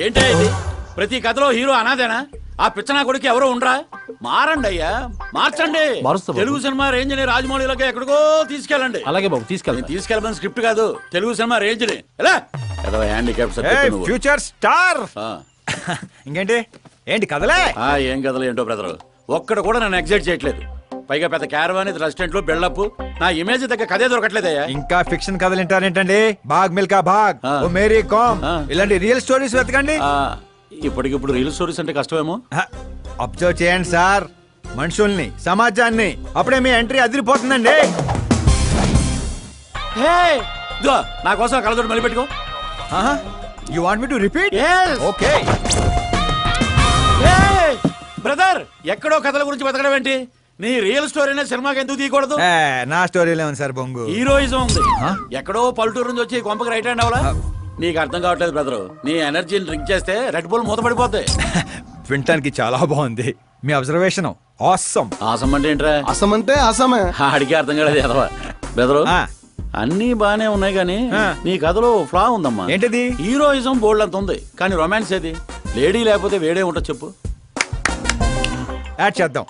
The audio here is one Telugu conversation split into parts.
ఏంటే ఇది? ప్రతి కథలో హీరో అనాదేనా? ఆ పిచ్చనా కొడుకు ఎవరో ఉండరా? మారండి అయ్యా, మార్చండి. తెలుగు సినిమా రేంజ్ ని రాజమౌళిలోకి ఎక్కడికో తీసుకెళ్ళండి. అలాగే బాబు, తీసుకెళ్ళమని స్క్రిప్ట్ కాదు, తెలుగు సినిమా రేంజ్ ని. Handicap future star. ఇంకేంటి ఏంటి కథలే? ఏం కథలు ఏంటో బ్రదర్, ఒక్కడ కూడా నన్ను ఎగ్జైట్ చేయట్లేదు. పైగా పెద్ద క్యారవాన్ రెస్టారెంట్ లో బిల్డప్, నా ఇమేజ్ దగ్గర కథే దొరకట్లేదయ్యా. ఇంకా ఫిక్షన్ కథలు వింటారేంటండి? బాగ్ మిల్కా బాగ్, ఓ మేరీ కామ్, ఇలాంటి రియల్ స్టోరీస్ వెతకండి. ఇప్పటికిప్పుడు రియల్ స్టోరీస్ అంటే కష్టమేమో. అబ్జర్వ్ చేయండి సార్ మనుషుల్ని, సమాజాన్ని, అప్పుడే మీ ఎంట్రీ అదిరిపోతుందండి. నా కోసం కళ్ళతోటి మళ్ళీ పెట్టుకో. You want me to repeat? Okay. Brother, ఎక్కడో కథల గురించి బతకడం ఏంటి? నీ రియల్ స్టోరీనే సినిమాకి ఎందుకు తీయకూడదు? నా స్టోరీలో ఉంది సార్ బొంగు. హీరోయిజం ఉంది. ఎక్కడో పల్లెటూరు నుంచి వచ్చి కొంపకి రైట్ హ్యాండ్ అవలా? నీకు అర్థం కావట్లేదు బ్రదర్. నీ ఎనర్జీని డ్రింక్ చేస్తే రెడ్ బుల్ మూత పడిపోతాయి. వినటానికి చాలా బాగుంది మీ అబ్జర్వేషన్. ఆసమ్. ఆసమ్ అంటే ఏంట్రా? అసం అంటే అసమే. ఆడికి అర్థం కాలేదు ఎదవా. బ్రదరు, అన్నీ బానే ఉన్నాయి కానీ నీ కథలో ఫ్లా ఉందమ్మా. ఏంటిది? హీరోయిజం బోల్డ్ అంత ఉంది కానీ రొమాన్స్ ఏది? లేడీ లేకపోతే వేడే ఉంటుంది చెప్పు. యాడ్ చేద్దాం.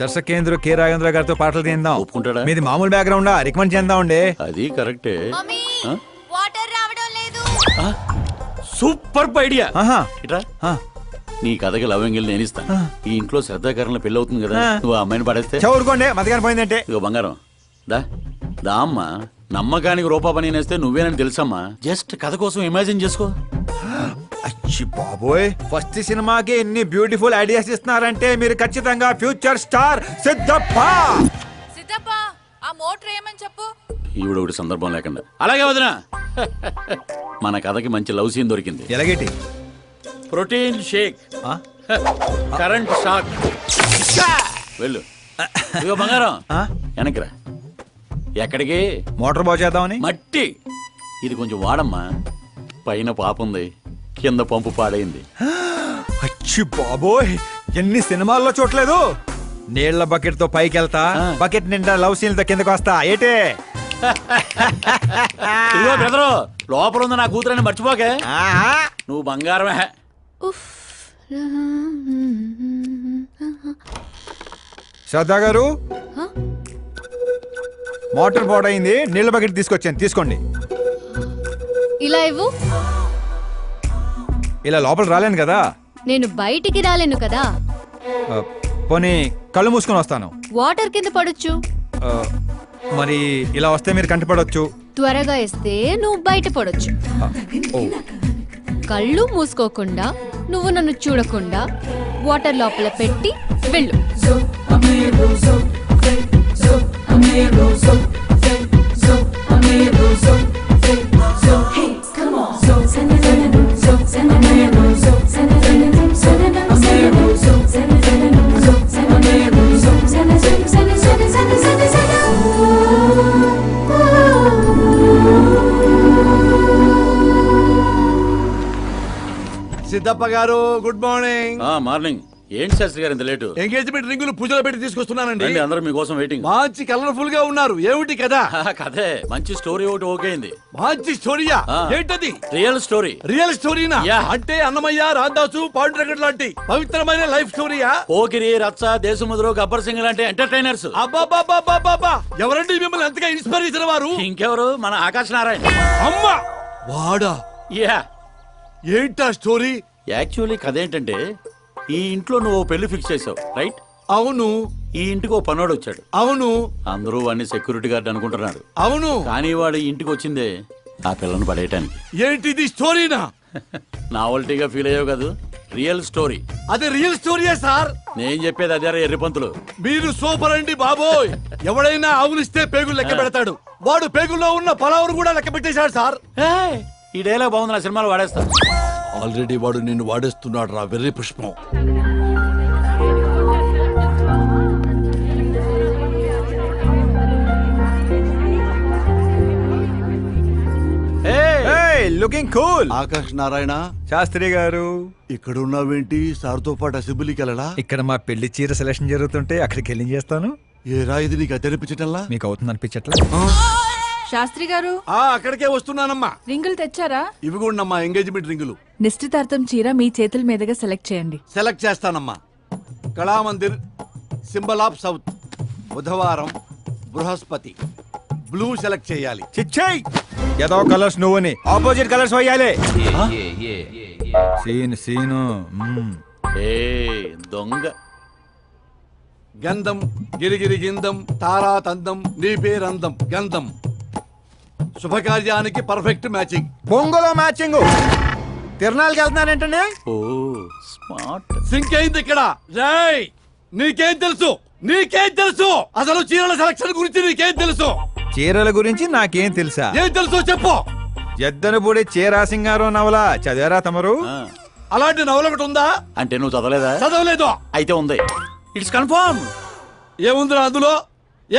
దర్శకేంద్ర కె రాఘవేంద్ర గారితో పాటలు తీద్దాం. ఒప్పుకుంటాడా? మీది మామూలు బ్యాక్గ్రౌండ్ రికమెండ్ చేద్దామండి. అది కరెక్టే. వాటర్ రావడం లేదు. Super idea. ఇట్రా, ఆ. నీ కథకి లవ్ ఎంగిల్ నేను ఇస్తాను. ఈ ఇంట్లో శ్రద్ధాకరణ పెళ్లి అవుతుంది కదా, నువ్వు ఆ అమ్మాయిని పడేస్తే. చదువుకోండి మధ్యాహ్నం పోయిందంటే. ఇగో బంగారం, దా దా అమ్మా. నమ్మకానికి రూపా పని నేస్తే నువ్వేనని తెలుసమ్మా. జస్ట్ కథ కోసం ఇమాజిన్ చేసుకో. అచ్చి బాబోయ్, ఫస్ట్ సినిమాకి ఎన్ని బ్యూటిఫుల్ ఐడియాస్ ఇస్తున్నారంటే మీరు ఖచ్చితంగా ఫ్యూచర్ స్టార్ సిద్ధప్ప. సిద్ధప్ప, ఆ మోటర్ ఏమని చెప్పు. ఈవిడ ఒకటి సందర్భం లేకుండా. అలాగే వదినా, మన కథకి మంచి లవ్ సీన్ దొరికింది. ఎలాగేటి? Protein shake, current shock. వెళ్ళు. ఇగో బంగారం, వెనక్కిరా. ఎక్కడికి? మోటార్ బాగు చేద్దామని. మట్టి ఇది కొంచెం వాడమ్మా. పైన పాపుంది, కింద పంపు పాడైంది. అచ్చి బాబోయ్, ఎన్ని సినిమాల్లో చూడలేదు. నీళ్ల బకెట్ తో పైకి వెళ్తా, బకెట్ నిండా లవ్ సీన్ తో కిందకు వస్తా. ఏటే? ఇదిగో బ్రదరు, లోపల ఉంది నా కూతురని మర్చిపోకే. నువ్వు బంగారమే. శ్రద్ధా గారు, మోటార్ పాడైంది, నీళ్ల బకెట్ తీసుకొచ్చాను, తీసుకోండి. ఇలా ఇవ్వు. ఇలా లోపల రాలేను కదా. నేను బయటికి రాలేను కదా. పోనీ కళ్ళు మూసుకొని వస్తాను. వాటర్ కింద పడొచ్చు. మరి ఇలా వస్తే మీరు కంటపడవచ్చు. త్వరగా ఇస్తే నువ్వు బయట పడొచ్చు. కళ్ళు మూసుకోకుండా, నువ్వు నన్ను చూడకుండా వాటర్ లోపల పెట్టి వెళ్ళు. సిద్ధప్ప గారు, గుడ్ మార్నింగ్. మార్నింగ్. ఏంటి శాస్త్రి గారు ఇంత లేటు? ఎంగేజ్మెంట్ రింగులు పూజలు పెట్టి తీసుకొస్తున్నానండి. అందరూ మీకోసం వెయిటింగ్. మంచి కలర్ఫుల్ గా ఉన్నారు. ఏమిటి కదా? కథే మంచి స్టోరీ ఒకటి ఓకే అయింది. మంచి స్టోరీయా? ఏంటది? Real story. రియల్ స్టోరీనా? అంటే అన్నమయ్య, రాధాసు, పాండురంగడ్ లాంటి పవిత్రమైన లైఫ్ స్టోరీయా? పోకిరి, రచ్చ, దేశముద్రు, గబ్బర్ సింగ్ లాంటి ఎంటర్టైనర్స్. అబ్బాబాబాబాబా, ఎవరండి మిమ్మల్ని అంతగా ఇన్స్పైర్ చేసిన వారు? ఇంకెవరు, మన ఆకాశ్ నారాయణ. అమ్మా వాడా? ఏంటా స్టోరీ? యాక్చువల్లీ కథ ఏంటంటే, ఈ ఇంట్లో నువ్వు పెళ్లి ఫిక్స్ చేసావు, రైట్? అవును. ఈ ఇంటికి ఓ పనోడు వచ్చాడు. అవును. అందరూ వాడిని సెక్యూరిటీ గార్డ్ అనుకుంటున్నారు. అవును. కానీ వాడు ఇంటికి వచ్చిందే ఆ పిల్లను పడేయటానికి. ఏంటిది స్టోరీనా? నావల్టీగా ఫీల్ అయ్యావు కదా. Real story. అదే రియల్ స్టోరీయే సార్. నేను చెప్పేది అదే ఎర్రిపంతులు. మీరు సూపర్ అండి బాబోయ్. ఎవడైనా ఆవులిస్తే పేగులు లెక్క పెడతాడు. వాడు పేగుల్లో ఉన్న పలావురు కూడా లెక్క పెట్టేశాడు సార్. ఈ డైలాగ్ బాగుంది, నా సినిమాలో వాడేస్తా. ఆల్రెడీ వాడు నిన్ను వాడేస్తున్నాడు రా వెర్రి పుష్పం. Looking cool. ఆకాశ్ నారాయణ శాస్త్రి గారు, ఇక్కడ ఉన్నావేంటి? సార్తో పాటు అసెంబ్లీకి వెళ్ళడా? ఇక్కడ మా పెళ్లి చీర సెలక్షన్ జరుగుతుంటే అక్కడికి వెళ్ళి చేస్తాను. ఏ రా ఇది నీకు అనిపించటంలా? మీకు అవుతుంది అనిపించట్లా? శాస్త్రి గారు అక్కడికే వస్తున్నానమ్మా. రింగులు తెచ్చారా? ఇవి కూడా ఎంగేజ్మెంట్ రింగులు. నిశ్చితార్థం చీర మీ చేతుల మీదుగా సెలెక్ట్ చేయండి. సెలెక్ట్ చేస్తానమ్మా. కళామందిర్, సింబల్ ఆఫ్ సౌత్, బుధవారం, బృహస్పతి. బ్లూ సెలెక్ట్ చేయాలి. చిచ్చాయి ఏదో కలర్స్ నువ్వుని ఆపోజిట్ కలర్స్ వేయాలి. సీను దొంగ. గంధం, గిరిగిరి గిందం, తారా తందం, నీ పేరందం. గంధం శుభకార్యానికి పర్ఫెక్ట్ మ్యాచింగ్. బొంగులో మ్యాచింగ్. తిరణాలకి వెళ్తున్నానంటే ఓ స్మార్ట్. సింక్ అయింది ఇక్కడ. జై నీకేం తెలుసు? నీకేం తెలుసు? అసలు చీరల సెలక్షన్ గురించి నీకేం తెలుసు? చీరల గురించి నాకేం తెలుసా? ఏం తెలుసు చెప్పు. ఎద్దనపూడి చీరా సింగారో నవల చదివారా తమరు? అలాంటి నవల ఒకటి ఉందా? అంటే నువ్వు చదవలేదా? చదవలేదు. అయితే ఉంది. It's confirm. ఏముంది అందులో?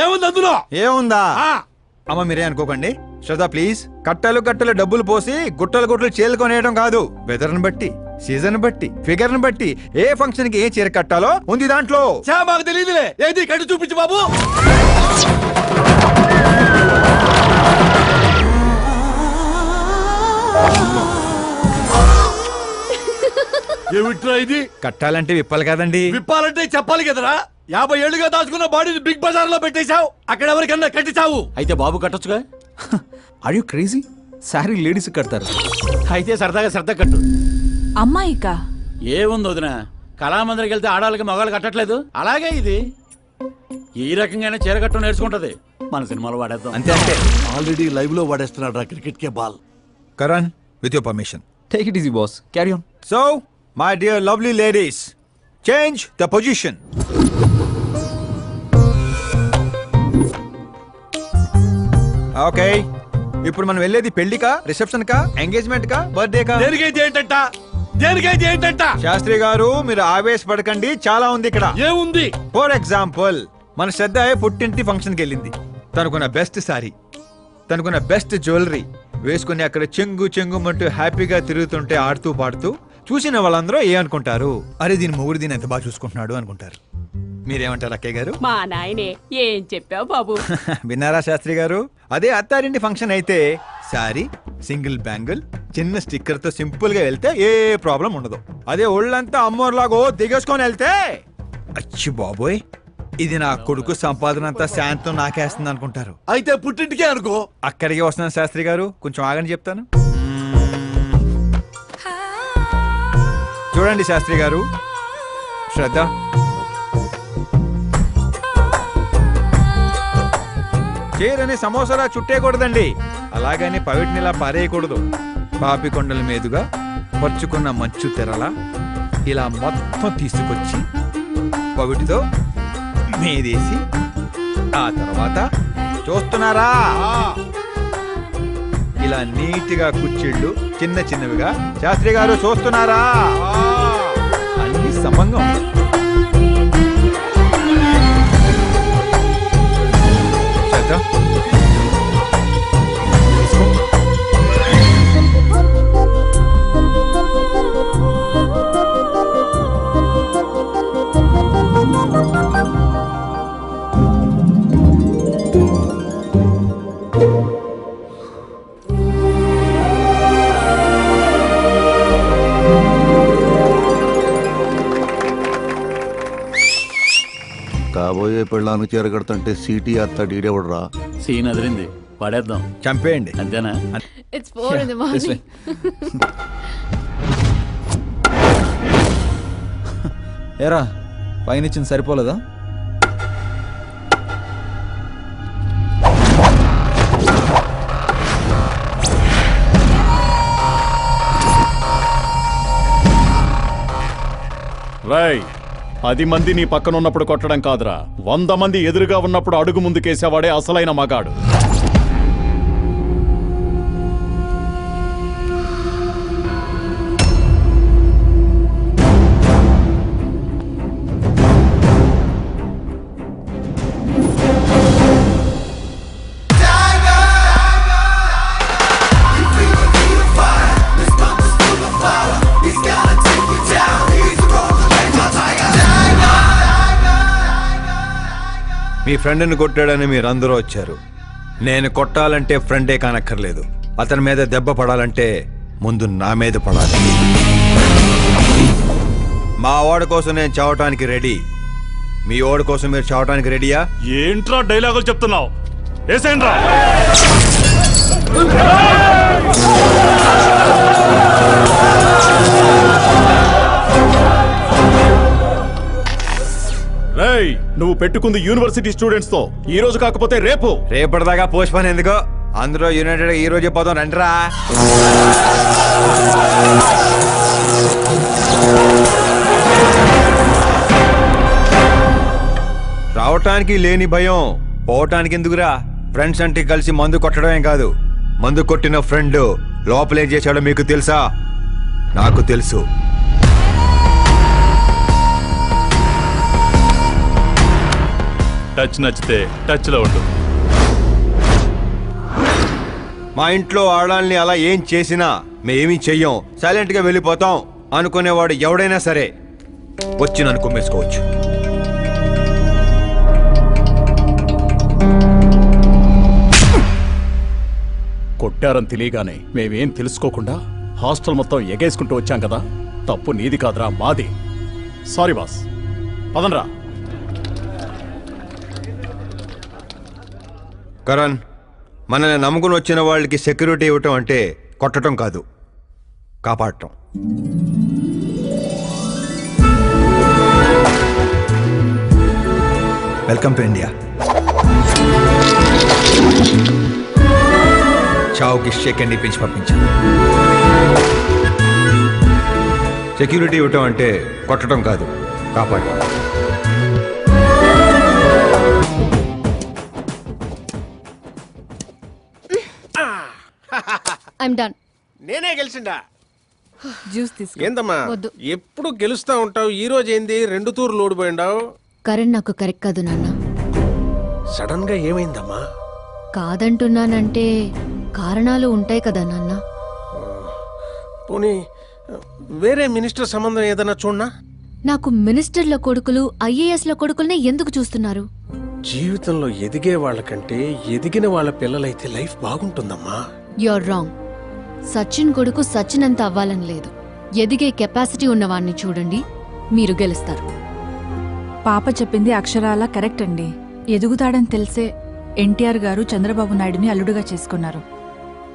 ఏముంది అందులో? ఏముందా? అమ్మ మీరే అనుకోకండి. శ్రద్ధ ప్లీజ్. కట్టలు కట్టలు డబ్బులు పోసి గుట్టలు గుట్టలు చీరలు కొనేయడం కాదు. వెదర్ ని బట్టి, సీజన్ బట్టి, ఫిగర్ ని బట్టి ఏ ఫంక్షన్ కి ఏ చీర కట్టాలో ఉంది దాంట్లో. మాకు తెలియదులే. ఏది కట్టి చూపించు బాబు. ఏమిట్రా ఇది? కట్టాలంటే విప్పాలి కదండి. విప్పాలంటే చెప్పాలి కదరా. 50 ఏళ్లుగా దాచుకున్న బాడీని బిగ్ బజార్ లో పెట్టేశావు. అక్కడ ఎవరికన్నా కట్టించావు. అయితే బాబు కట్టొచ్చుగా. Are you crazy? Sari ladies కడతారు. అయితే సరదాగా శ్రద్ధ కట్టు. అమ్మాయికా? ఏముంది వదిన, కళామందిరికి వెళ్తే ఆడాలకి మగాళ్ళు కట్టట్లేదు, అలాగే ఇది ఈ రకంగానే చీర కట్టడం నేర్చుకుంటది. మన సినిమాలో వాడేద్దాం. అంతే అంతే. ఆల్రెడీ లైవ్ లో వాడేస్తున్నాడు రా క్రికెట్ కే ball. Karan with your permission. Take it easy boss. Carry on. So my dear lovely ladies, change the position. Okay, ఇప్పుడు మనం వెళ్ళేది పెళ్లికా, రిసెప్షన్ కా, ఎంగేజ్మెంట్ కా, బర్త్డే కా? దేనికైతే ఏంటంట? దేనికైతే ఏంటంట? శాస్త్రి గారు మీరు ఆవేశపడకండి, చాలా ఉంది ఇక్కడ. ఏముంది? ఫర్ ఎగ్జాంపుల్ మన శ్రద్ధ పుట్టింటి ఫంక్షన్కి వెళ్ళింది. తనకున్న బెస్ట్ సారీ, తనకున్న బెస్ట్ జ్యువెలరీ వేసుకుని అక్కడ చెంగు చెంగుమంటూ హ్యాపీగా తిరుగుతుంటే ఆడుతూ పాడుతూ చూసిన వాళ్ళందరూ ఏ అనుకుంటారు? అరే దీని మొగుడు దీన్ని ఎంత బాగా చూసుకుంటున్నాడు అనుకుంటారు. మీరేమంటారు అక్కయ్య గారు? మా నాయనే ఏం చెప్పావు బాబు. విన్నారా శాస్త్రి గారు? అదే అత్తారింటి ఫంక్షన్ అయితే సారీ, సింగిల్ బ్యాంగిల్, చిన్న స్టిక్కర్ తో సింపుల్ గా వెళ్తే ఏ ప్రాబ్లం ఉండదు. అదే ఒళ్ళంతా అమ్మోర్లాగో దిగేసుకొని వెళ్తే అచ్చి బాబోయ్ ఇది నా కొడుకు సంపాదన అంతా శాంతం నాకేస్తుంది అనుకుంటారు. అయితే పుట్టింటికే అనుకో. అక్కడికి వస్తున్నాను శాస్త్రి గారు, కొంచెం ఆగని చెప్తాను. చూడండి శాస్త్రి గారు, శ్రద్ధ చీరని సమోసాలా చుట్టేయకూడదండి, అలాగని పవిటినిలా పారేయకూడదు. పాపికొండల మీదుగా పరుచుకున్న మంచు తెరల ఇలా మొత్తం తీసుకొచ్చి పవిటితో మీదేసి ఆ తర్వాత చూస్తున్నారా ఇలా నీట్గా కుచ్చిళ్ళు చిన్న చిన్నవిగా. శాస్త్రి గారు చూస్తున్నారా? అన్ని సమంగా ఉంటాయి. కాబోయే పెళ్ళానికి చీర కడుతుంటే సీటీ అత్త డీడేవడరా. సీన్ అదిరింది, పడేద్దాం. చంపేయండి. అంతేనా? It's 4 in the morning. ఏరా పైన ఇచ్చింది సరిపోలేదా? రై 10 మంది నీ పక్కన ఉన్నప్పుడు కొట్టడం కాదురా, 100 మంది ఎదురుగా ఉన్నప్పుడు అడుగు ముందుకేసేవాడే అసలైన మగాడు. మీ ఫ్రెండ్ని కొట్టాడని మీరందరూ వచ్చారు. నేను కొట్టాలంటే ఫ్రెండే కానక్కర్లేదు. అతని మీద దెబ్బ పడాలంటే ముందు నా మీద పడాలి. మా వాడి కోసం నేను చావటానికి రెడీ. మీ వాడి కోసం మీరు చావటానికి రెడీయా? ఏంట్రా డైలాగులు చెప్తున్నావు? ఏసేంట్రా. రేయ్, నువ్వు పెట్టుకుంది యూనివర్సిటీ స్టూడెంట్స్ తో. ఈ రోజు కాకపోతే రేపు. రేపటిదాకా పోస్ట్ పోన్ ఎందుకో? అందరూ యునైటెడ్ ఈ రోజే పోదాం రండిరా. రావటానికి లేని భయం పోవటానికి ఎందుకురా? ఫ్రెండ్స్ అంటే కలిసి మందు కొట్టడమే కాదు, మందు కొట్టిన ఫ్రెండ్ లోపలేం చేశాడో మీకు తెలుసా? నాకు తెలుసు. టచ్ నచ్చితే టచ్ లో ఉండు. మా ఇంట్లో ఆడాలని అలా ఏం చేసినా మేమేమీ చెయ్యం, సైలెంట్ గా వెళ్ళిపోతాం అనుకునేవాడు ఎవడైనా సరే వచ్చి నన్ను కుమ్మేసుకోవచ్చు. కొట్టారని తెలియగానే మేమేం తెలుసుకోకుండా హాస్టల్ మొత్తం ఎగేసుకుంటూ వచ్చాం కదా. తప్పు నీది కాదురా, మాది. Sorry boss. పదండ్రా. కరణ్, మనల్ని నమ్ముకుని వచ్చిన వాళ్ళకి సెక్యూరిటీ ఇవ్వటం అంటే కొట్టడం కాదు, కాపాడటం. Welcome to India. చావుకి షేక్ అండ్ ఇప్పించి పంపించాను. సెక్యూరిటీ ఇవ్వటం అంటే కొట్టడం కాదు, కాపాడటం. I'm done. నేనే గెలిచిండా? జ్యూస్ తీసుకో. ఏందమ్మా వద్దు. ఎప్పుడు గెలుస్తా ఉంటావు, ఈ రోజు ఏంది 2 తూర్లు ఓడిపోయిండావు? కరణ్ నాకు కరెక్ట్ కాదు నాన్న. సడన్ గా ఏమైందమ్మా? కాదంటున్నానంటే కారణాలు ఉంటాయి కదా నాన్న. పోనీ వేరే మినిస్టర్ సంబంధం ఏదైనా చూడనా? నాకు మినిస్టర్ల కొడుకులు ఐఏఎస్ల కొడుకుల్నే ఎందుకు చూస్తున్నారు? జీవితంలో ఎదిగే వాళ్ళకంటే ఎదిగిన వాళ్ళ పిల్లలైతే లైఫ్ బాగుంటుందమ్మా. You're wrong. సచిన్ కొడుకు సచిన్ అంత అవ్వాలని లేదు. ఎదిగే కెపాసిటీ ఉన్నవాణ్ణి చూడండి, మీరు గెలుస్తారు. పాప చెప్పింది అక్షరాలా కరెక్ట్ అండి. ఎదుగుతాడని తెలిసే ఎన్టీఆర్ గారు చంద్రబాబు నాయుడుని అల్లుడుగా చేసుకున్నారు.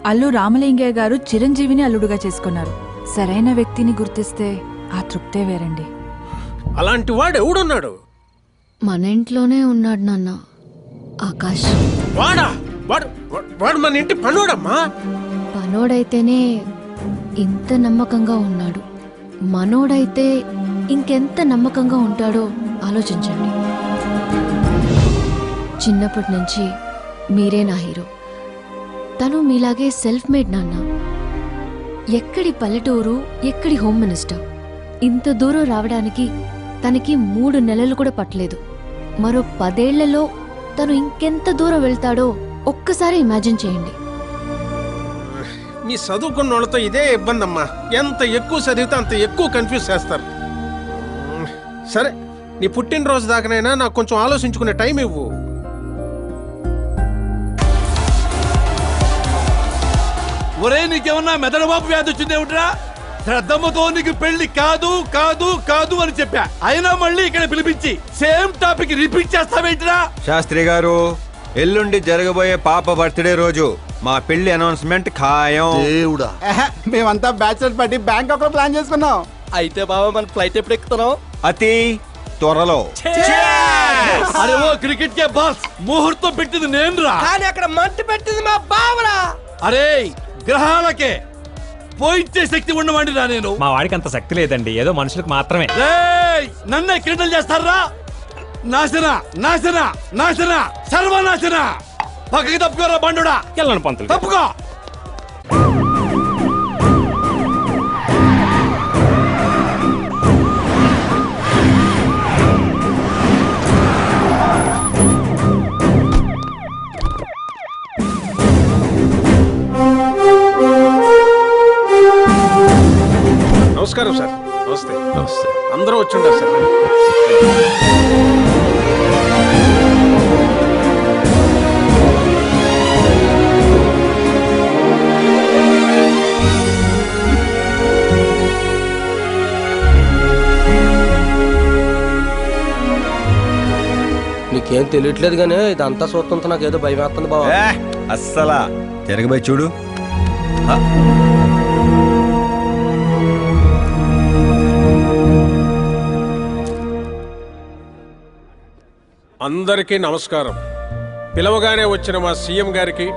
అల్లు రామలింగయ్య గారు చిరంజీవిని అల్లుడుగా చేసుకున్నారు. సరైన వ్యక్తిని గుర్తిస్తే ఆ తృప్తే వేరండి. అలాంటి వాడు ఎవడున్నాడు? మన ఇంట్లోనే ఉన్నాడు నాన్న, ఆకాష్. వాడా? వాడు వాడు మన ఇంటి పనోడమ్మా. పనోడైతేనే ఇంత నమ్మకంగా ఉన్నాడు. మనోడైతే ఇంకెంత నమ్మకంగా ఉంటాడో ఆలోచించండి. చిన్నప్పటి నుంచి మీరే నా హీరో. తను మీలాగే సెల్ఫ్ మేడ్ నాన్న. ఎక్కడి పల్లెటూరు, ఎక్కడి హోమ్ మినిస్టర్. ఇంత దూరం రావడానికి తనకి 3 నెలలు కూడా పట్టలేదు. మరో 10 ఏళ్లలో తను ఇంకెంత దూరం వెళ్తాడో ఒక్కసారి ఇమాజిన్ చేయండి. మీ చదువుకున్న వాళ్ళతో ఇదే ఇబ్బంది అమ్మా. ఎంత ఎక్కువ చదివితే అంత ఎక్కువ కన్ఫ్యూజ్ చేస్తారు. సరే, నీ పుట్టినరోజు దాకానైనా నాకు కొంచెం ఆలోచించుకునే టైం ఇవ్వు. ఒరే, నీకేమన్నా మెదడుబాబు వ్యాధి వచ్చిందేమిట్రా? శ్రద్ధమ్మతో నీకు పెళ్లి కాదు కాదు కాదు అని చెప్పా, అయినా మళ్ళీ ఇక్కడ పిలిపించి సేమ్ టాపిక్ రిపీట్ చేస్తావేంటిరా? శాస్త్రి గారు, ఎల్లుండి జరగబోయే పాప బర్త్డే రోజు మా పెళ్లి అనౌన్స్మెంట్ ఖాయం. దేవుడా, మేమంతా బ్యాచులర్ పార్టీ బ్యాంకాక్ లో ప్లాన్ చేసుకున్నాం. అయితే బాబా మన ఫ్లైట్ ఎప్పుడు ఎక్కుతున్నాం? అతి త్వరలో. అరే ఓ క్రికెట్ కే బాస్, ముహూర్తం పెట్టింది నేను రా. కానీ అక్కడ మంట పెట్టింది మా బావరా. అరే గ్రహాలకే పోయించే శక్తి ఉన్నవాడిని రా నేను. మా వాడికి అంత శక్తి లేదండి, ఏదో మనుషులకు మాత్రమే. నన్నే క్రీడలు చేస్తారా? నాశన నాశన నాశన సర్వనాశన. పక్కకి తప్పుకోరా బండుడా. వెళ్ళను పంతులు, తప్పుకో. నమస్కారం సార్. నమస్తే. నమస్తే. అందరూ వచ్చిండారు సార్. నాకేం తెలియట్లేదు కానీ ఇదంతా చూస్తుంటే నాకేదో భయం వేస్తుంది బాబా. అస్సలా తిరగబోయి చూడు. అందరికీ నమస్కారం. పిలవగానే వచ్చిన మా సీఎం గారికి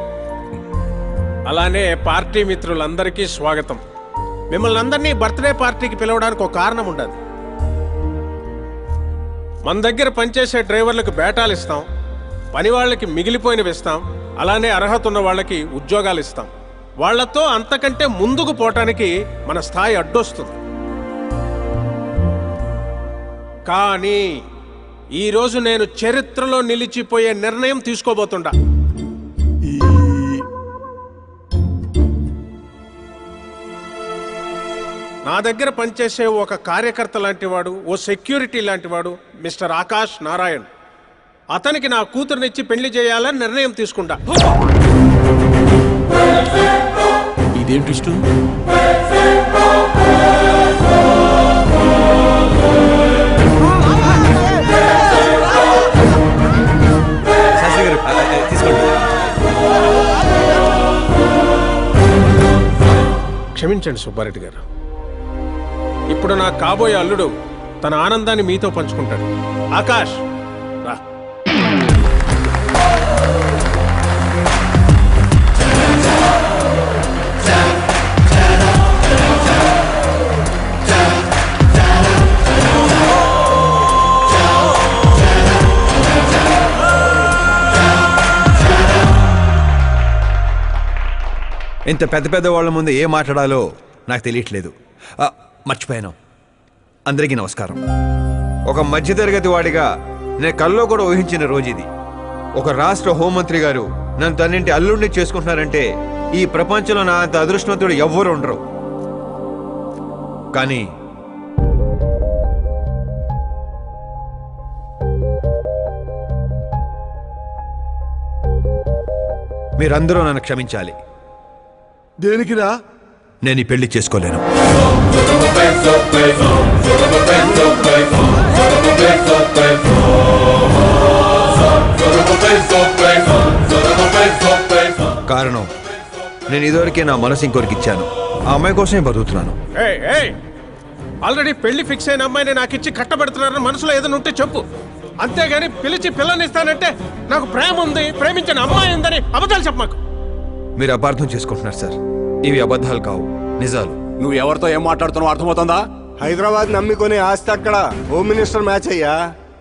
అలానే పార్టీ మిత్రులందరికీ స్వాగతం. మిమ్మల్ని అందరినీ బర్త్డే పార్టీకి పిలవడానికి ఒక కారణం ఉండదు. మన దగ్గర పనిచేసే డ్రైవర్లకు బేటాలు ఇస్తాం, పని వాళ్ళకి మిగిలిపోయినవి ఇస్తాం, అలానే అర్హత ఉన్న వాళ్ళకి ఉద్యోగాలు ఇస్తాం. వాళ్లతో అంతకంటే ముందుకు పోవటానికి మన స్థాయి అడ్డొస్తుంది. కానీ ఈరోజు నేను చరిత్రలో నిలిచిపోయే నిర్ణయం తీసుకోబోతుండా. నా దగ్గర పనిచేసే ఒక కార్యకర్త లాంటివాడు, ఓ సెక్యూరిటీ లాంటివాడు మిస్టర్ ఆకాష్ నారాయణ్. అతనికి నా కూతురునిచ్చి పెళ్లి చేయాలని నిర్ణయం తీసుకుంటా. ఇదేంటి క్షమించండి సుబ్బారెడ్డి గారు. ఇప్పుడు నా కాబోయే అల్లుడు తన ఆనందాన్ని మీతో పంచుకుంటాడు. ఆకాష్ రా. ఇంత పెద్ద పెద్ద వాళ్ళ ముందు ఏం మాట్లాడాలో నాకు తెలియట్లేదు. మర్చిపోయాను. అందరికీ నమస్కారం. ఒక మధ్యతరగతి వాడిగా నేను కల్లో కూడా ఊహించిన రోజు ఇది. ఒక రాష్ట్ర హోంమంత్రి గారు నన్ను తన్నింటి అల్లుడిని చేసుకుంటున్నారంటే ఈ ప్రపంచంలో నా అంత అదృష్టవంతుడు ఎవ్వరు ఉండరు. కానీ మీరందరూ నన్ను క్షమించాలి. దేనికిరా? నేను ఈ పెళ్లి చేసుకోలేను. కారణం, నేను ఇదివరకే నా మనసు ఇంకొరికి ఇచ్చాను. ఆ అమ్మాయి కోసమే బతుకుతున్నాను. ఆల్రెడీ పెళ్లి ఫిక్స్ అయిన అమ్మాయిని నాకు ఇచ్చి కట్టబెడుతున్నారని మనసులో ఏదైనా ఉంటే చెప్పు. అంతేగాని పిలిచి పిల్లనిస్తానంటే నాకు ప్రేమ ఉంది, ప్రేమించిన అమ్మాయి ఉందని అబద్ధాలు చెప్పమాకు. మీరు అపార్థం చేసుకుంటున్నారు సార్. ఇవి అబద్ధాలు కావు, నిజాలు. నువ్వు ఎవరితో ఏం మాట్లాడుతున్నావు అర్థమవుతుందా? హైదరాబాద్ నమ్మికొని ఆస్తి అక్కడ హోమ్ మినిస్టర్ మ్యాచ్ అయ్యా.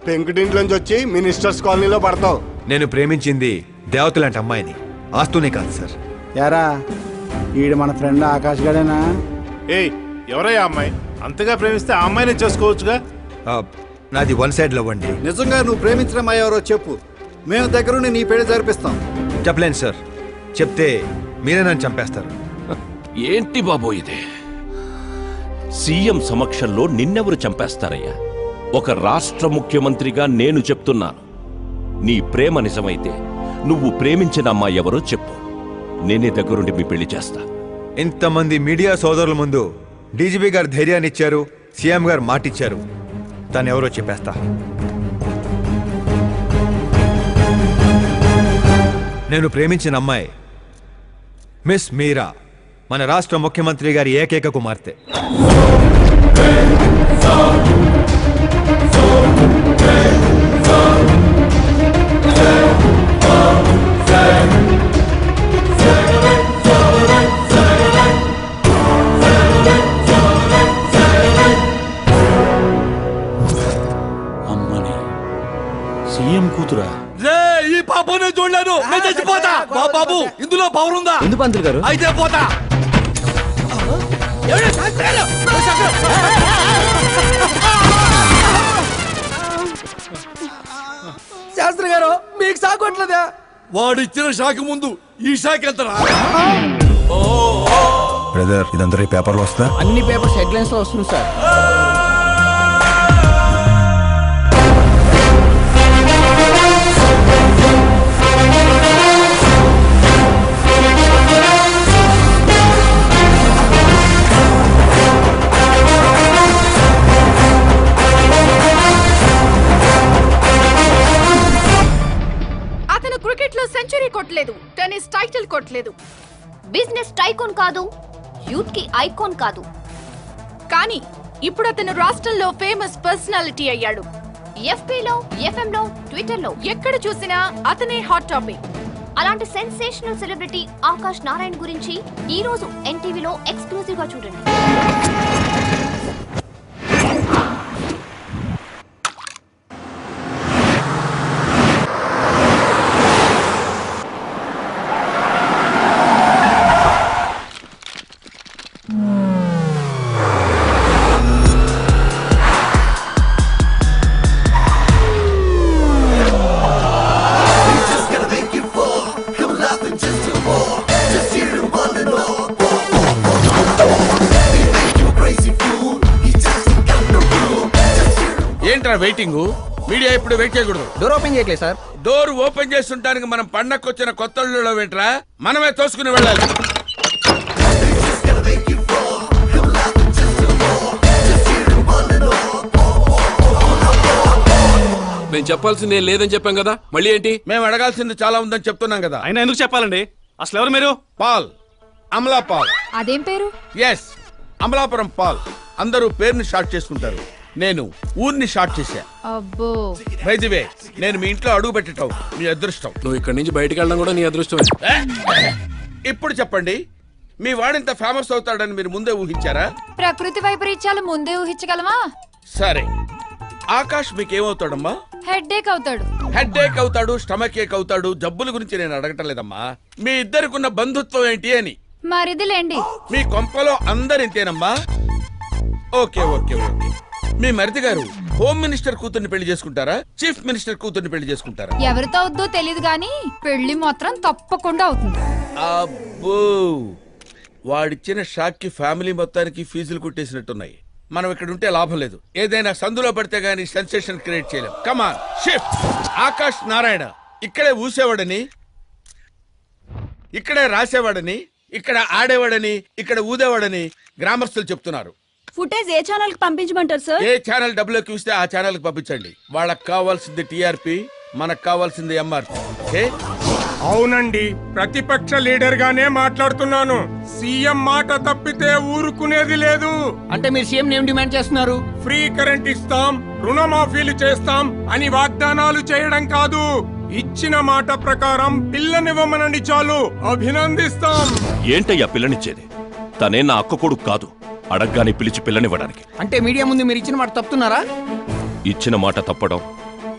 పెంకుటింట్లోంచి వచ్చి మినిస్టర్స్ కాలనీలో పడతావు. నేను ప్రేమించింది దేవత లాంటి అమ్మాయిని, ఆస్తూనే కాదు సార్. యారా ఈడు మన ఫ్రెండ్ ఆకాష్ గడేనా? ఎవరయ్యా అమ్మాయి? అంతగా ప్రేమిస్తే ఆ అమ్మాయినే చేసుకోవచ్చుగా. నాది వన్ సైడ్ లవ్ అండి. నిజంగా నువ్వు ప్రేమించిన అమ్మాయి ఎవరో చెప్పు, మేము దగ్గరుండి నీ పెళ్లి జరిపిస్తాం. చెప్పలేను సార్. చెప్తే మీరే నన్ను చంపేస్తారు. ఏంటి బాబో ఇది? సీఎం సమక్షంలో నిన్నెవరు చంపేస్తారయ్యా? ఒక రాష్ట్ర ముఖ్యమంత్రిగా నేను చెప్తున్నాను, నీ ప్రేమ నిజమైతే నువ్వు ప్రేమించిన అమ్మాయి ఎవరో చెప్పు, నేనే దగ్గరుండి మీ పెళ్లి చేస్తా. ఇంతమంది మీడియా సోదరుల ముందు డీజీపీ గారు ధైర్యాన్ని ఇచ్చారు, సీఎం గారు మాటిచ్చారు. తను ఎవరో చెప్పేస్తా. నేను ప్రేమించిన అమ్మాయి మిస్ మీరా, మన రాష్ట్ర ముఖ్యమంత్రి గారి ఏకైక కుమార్తె. అమ్మని సీఎం కూతురా? ఈ పాప నేను చూడలేను, నేను చచ్చిపోతా. బాబు ఇందులో పవర్ ఉందా? ఎందుకు పంతులు గారు? అయితే పోతా. శాస్త్రి గారు మీకు సాగొట్లేదా? వాడు ఇచ్చిన షాక్ ముందు ఈ షాక్ ఎంతరా? బ్రదర్, ఇదంతా పేపర్లో వస్తా. అన్ని పేపర్స్ హెడ్లైన్స్ లో వస్తుంది సార్. టైకోన్ కాదు, యూత్ కి ఐకాన్ కాదు. కానీ ఇప్పుడు అతను రాష్ట్రంలో ఫేమస్ పర్సనాలిటీ అయ్యాడు. ఎఫ్బీలో, ఎఫ్ఎంలో, ట్విట్టర్లో ఎక్కడ చూసినా అతనే హాట్ టాపిక్. అలాంటి సెన్సేషనల్ సెలబ్రిటీ ఆకాష్ నారాయణ్ గురించి ఈ రోజు ఎన్టీవీలో ఎక్స్క్లూజివ్ గా చూడండి. ఏంట్రా వెయిటింగ్? మీడియా ఇప్పుడు వెయిట్ చేయకూడదు. డోర్ ఓపెన్ చేయట్లేదు సార్. డోర్ ఓపెన్ చేస్తుంటానికి మనం పండక్కొచ్చిన కొత్త ఇళ్ళలో వెంట్రా మనమే తోసుకుని వెళ్ళాలి. మేము చెప్పాల్సింది ఏం లేదని చెప్పాం కదా, మళ్ళీ ఏంటి? మేము అడగాల్సింది చాలా ఉందని చెప్తున్నాం కదా. అయినా ఎందుకు చెప్పాలండి? అసలు ఎవరు మీరు? పాల్, అమలా పాల్. అదేం పేరు? ఎస్, అమలాపురం పాల్. అందరూ పేరుని షార్ట్ చేసుకుంటారు, నేను ఊరిని షార్ట్ చేశా. అబ్బో. బై ది వే, నేను మీ ఇంట్లో అడుగు పెట్టటం మీ అదృష్టం. నువ్వు ఇక్కడి నుంచి బయటకు వెళ్ళడం కూడా నీ అదృష్టమే. ఇప్పుడు చెప్పండి, మీ వాడింత ఫేమస్ అవుతాడని మీరు ముందే ఊహించారా? ప్రకృతి వైపరీత్యాలు ముందే ఊహించగలమా? సరే, ఆకాష్ మీకేమవుతాడమ్మా? హెడ్ఏక్ అవుతాడు. హెడ్ఏక్ అవుతాడు, స్టమక్ ఏక్ అవుతాడు. జబ్బుల గురించి నేను అడగటం లేదమ్మా, మీ ఇద్దరికున్న బంధుత్వం ఏంటి అని. మరిదిలేండి. మీ కొంపలో అందరింతేనమ్మా? Okay okay okay. మీ మరిది గారు హోమ్ మినిస్టర్ కూతుర్ని పెళ్లి చేసుకుంటారా, చీఫ్ మినిస్టర్ కూతుర్ని పెళ్లి చేసుకుంటారా? ఎవరితో అవుద్దో తెలియదు గాని పెళ్లి మాత్రం తప్పకుండా అవుతుంది. అబ్బో, వాడిచ్చిన షాక్ కి ఫ్యామిలీ మొత్తానికి ఫీజులు కుట్టేసినట్టున్నాయి. మనం ఇక్కడ ఉంటే లాభం లేదు, ఏదైనా సందులో పడితే గానీ సెన్సేషన్ క్రియేట్ చేయలేం. Come on shift. ఆకాష్ నారాయణ ఇక్కడే ఊసేవాడని, ఇక్కడే రాసేవాడని, ఇక్కడ ఆడేవాడని, ఇక్కడ ఊదేవాడని గ్రామస్తులు చెప్తున్నారు. ఫుటేజ్ ఏ ఛానల్ కి పంపించమంటారు సార్? ఏ ఛానల్ డబ్బులోకి చూస్తే ఆ ఛానల్ కి పంపించండి. వాళ్ళకి కావాల్సింది టీఆర్పీ, మనకు కావాల్సింది ఎంఆర్పీ. ఓకే? అవునండి, ప్రతిపక్ష లీడర్ గానే మాట్లాడుతున్నాను. సీఎం మాట తప్పితే ఊరుకునేది లేదు. అంటే మీరు సీఎం ఏం డిమాండ్ చేస్తున్నారు? ఫ్రీ కరెంట్ ఇస్తాం, రుణమాఫీలు చేస్తాం అని వాగ్దానాలు చేయడం కాదు, ఇచ్చిన మాట ప్రకారం పిల్లనివ్వమనండి చాలు, అభినందిస్తాం. ఏంటయ్యా పిల్లనిచ్చేది? తనే నా అక్క కొడుకు కాదు, అడగ్గానే పిలిచి పిల్లనివ్వడానికి. అంటే మీడియా ముందు మీరు ఇచ్చిన మాట తప్పుతున్నారా? ఇచ్చిన మాట తప్పడం,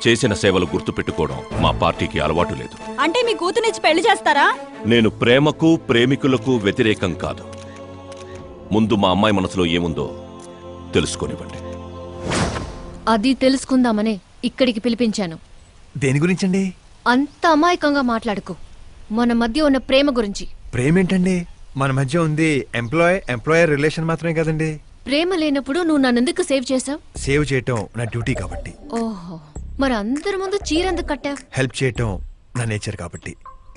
చేసిన సేవలు గుర్తు పెట్టుకోవడం మా పార్టీకి అలవాటు లేదు. అంటే మీ కూతునిచ్చి పెళ్లి చేస్తారా? నేను ప్రేమకు ప్రేమికులకు వ్యతిరేకం కాదు. ముందు మా అమ్మాయి మనసులో ఏముందో తెలుసుకోనివ్వండి. అది తెలుసుకుందామనే ఇక్కడికి పిలిపించాను. దేని గురించండి? అంత అమాయకంగా మాట్లాడుకో. మన మధ్య ఉన్న ప్రేమ గురించి. ప్రేమ ఏంటండి? మన మధ్య ఉంది ఎంప్లాయర్ రిలేషన్ మాత్రమే కదండి. ప్రేమ లేనప్పుడు నువ్వు నన్నెందుకు సేవ్ చేసావు? సేవ్ చేయటం నా డ్యూటీ కాబట్టి. ఓహో, మరి అందరి ముందు చీరెందుకు కట్టావు? హెల్ప్ చేయటం నా నేచర్ కాబట్టి.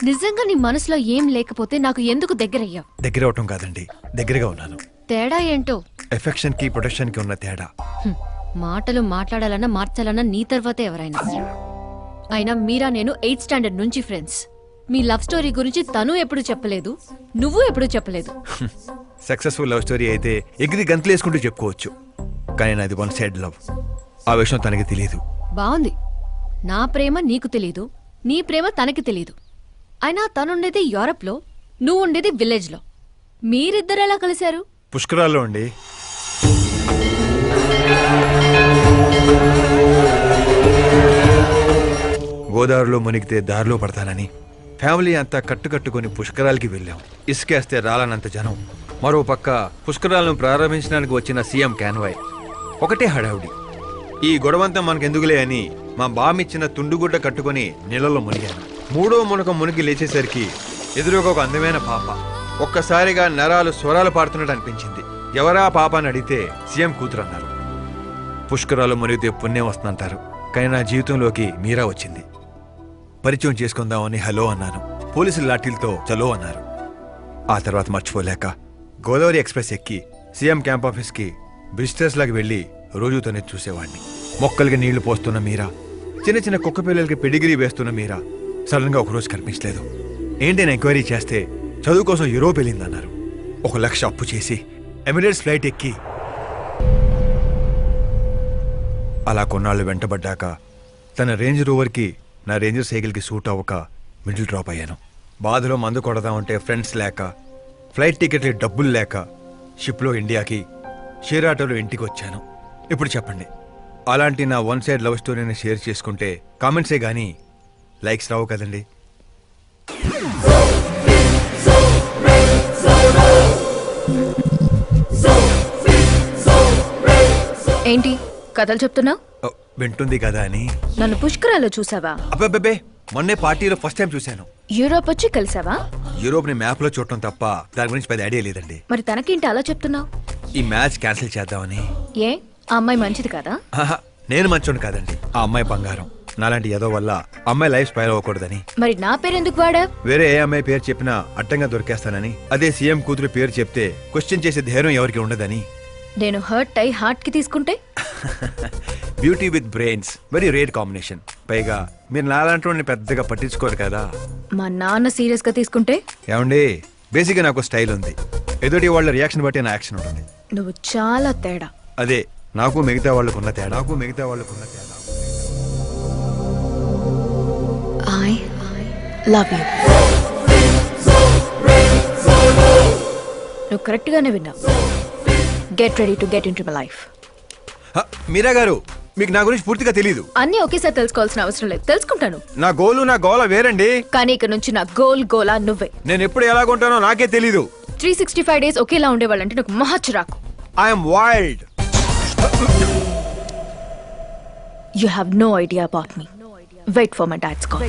నిజంగా నీ మనసులో ఏం లేకపోతే నాకు ఎందుకు దగ్గరయ్యావు? దగ్గర అవటం కాదండి, దగ్గరగా ఉన్నాను. తేడా ఏంటో? ఎఫెక్షన్ కి ప్రొటెక్షన్ కి ఉన్న తేడా. మాటలు మాట్లాడాలన్నా మార్చాలన్నా నీ తర్వాతే ఎవరైనా. అయినా మీరా నేను 8th స్టాండర్డ్ నుంచి ఫ్రెండ్స్. మీ లవ్ స్టోరీ గురించి తను ఎప్పుడు చెప్పలేదు, నువ్వు ఎప్పుడు చెప్పలేదు. సక్సెస్ఫుల్ లవ్ స్టోరీ అయితే ఎగిరి గంతులేసుకుంటూ చెప్పుకోవచ్చు, కానీ నాది వన్ సైడ్ లవ్. ఆ విషయం తనకి తెలియదు. బాగుంది, నా ప్రేమ నీకు తెలీదు, నీ ప్రేమ తనకి తెలీదు. అయినా తనుండేది యూరప్లో, నువ్వు ఉండేది విలేజ్లో. మీరిద్దరు ఎలా కలిశారు? పుష్కరాల్లో అండి. గోదావరిలో మునిగితే దారిలో పడతానని ఫ్యామిలీ అంతా కట్టుకొని పుష్కరాలకి వెళ్ళాం. ఇసుకేస్తే రాలనంత జనం. మరో పక్క పుష్కరాలను ప్రారంభించడానికి వచ్చిన సీఎం కాన్వాయ్. ఒకటే హడావుడి. ఈ గొడవంతా మనకెందుకులే అని మా బామిచ్చిన తుండుగుడ్డ కట్టుకొని నీళ్ళలో మునిగాను. మూడో మునకం మునిగి లేచేసరికి ఎదురుగా ఒక అందమైన పాప. ఒక్కసారిగా నరాలు స్వరాలు పాడుతున్నట్టు అనిపించింది. ఎవరా పాప అని అడిగితే సీఎం కూతురు అన్నారు. పుష్కరాలు మునిగితే పుణ్యం వస్తుందంటారు, కానీ నా జీవితంలోకి మీరా వచ్చింది. పరిచయం చేసుకుందామని హలో అన్నాను. పోలీసులు లాఠీలతో చలో అన్నారు. ఆ తర్వాత మర్చిపోలేక గోదావరి ఎక్స్ప్రెస్ ఎక్కి సీఎం క్యాంప్ ఆఫీస్కి విజిటర్స్ లాగా వెళ్ళి రోజు తనే చూసేవాడిని. మొక్కలకి నీళ్లు పోస్తున్న మీరా, చిన్న చిన్న కుక్క పిల్లలకి పెడిగిరీ వేస్తున్న మీరా సడన్గా ఒకరోజు కనిపించలేదు. ఏంటని ఎంక్వైరీ చేస్తే చదువు కోసం యూరోప్ వెళ్ళిందన్నారు. 1,00,000 అప్పు చేసి ఎమిరేట్స్ ఫ్లైట్ ఎక్కి అలా కొన్నాళ్ళు వెంటబడ్డాక తన రేంజ్ రోవర్కి నా రేంజర్ సైకిల్కి సూట్ అవ్వక మిడిల్ డ్రాప్ అయ్యాను. బాధలో మందు కొడదామంటే ఫ్రెండ్స్ లేక, ఫ్లైట్ టికెట్లు డబ్బులు లేక షిప్లో ఇండియాకి, షేర్ ఆటోలో ఇంటికి వచ్చాను. ఇప్పుడు చెప్పండి, అలాంటి నా వన్ సైడ్ లవ్ స్టోరీని షేర్ చేసుకుంటే కామెంట్సే కానీ లైక్స్ రావు కదండి. ఏంటి కథలు చెప్తున్నావు? వింటుంది కదా అని. నన్ను పుష్కరాల్లో చూసావా? అబ్బే, మొన్నే పార్టీలో ఫస్ట్ టైం చూశాను. యూరోప్ వచ్చి కలిసావా? యూరోప్ ని మ్యాప్ లో చూడటం తప్ప దాని గురించి పెద్ద ఐడియా లేదండి. మరి తనకేంటి అలా చెప్తున్నావు? ఈ మ్యాచ్ క్యాన్సిల్ చేద్దామని. ఏ ఆ అమ్మాయి మంచిది కదా? నేను మంచోడు కాదండి, ఆ అమ్మాయి బంగారం. నాలాంటి ఏదో వల్ల అమ్మాయి లైఫ్ స్పైల్ అవ్వకూడదని. మరి నా పేరు ఎందుకు వాడా? వేరే ఏ అమ్మాయి పేరు చెప్పినా అడ్డంగా దొరికేస్తానని. అదే సీఎం కూతురు పేరు చెప్తే క్వశ్చన్ చేసే ధైర్యం ఎవరికి ఉండదని. నేను హర్ట్ అయి హార్ట్ కి తీసుకుంటే? Beauty with brains very rare combination. పైగా మీరు నాలాంటి పెద్దగా పట్టించుకోరు కదా. మా నాన్న సీరియస్ గా తీసుకుంటే? ఏమండి, బేసిక్ గా నాకు స్టైల్ ఉంది. ఎదుటి వాళ్ళ రియాక్షన్ బట్టి నా యాక్షన్ ఉంటుంది. నువ్వు చాలా తేడా. అదే నాకు మిగతా వాళ్ళకున్న తేడా. I love you. నువ్వు కరెక్ట్ గానే విన్నావు. Get ready to get into my life. Meera గారు, మీకు నా గురించి పూర్తిగా తెలీదు. అన్నీ ఒకేసారి తెలుసుకోవాల్సిన అవసరం లేదు. తెలుసుకుంటాను. నా గోలు నా గోల వేరండి. కానీ ఇక నుంచి నా గోలా నువ్వే. నేను ఎప్పుడు ఎలాగుంటానో నాకే తెలీదు. 365 days ఒకేలా ఉండేవాళ్ళంటే నాకు మహా చిరాకు. I'm wild. You have no idea about me. Wait for my dad's call.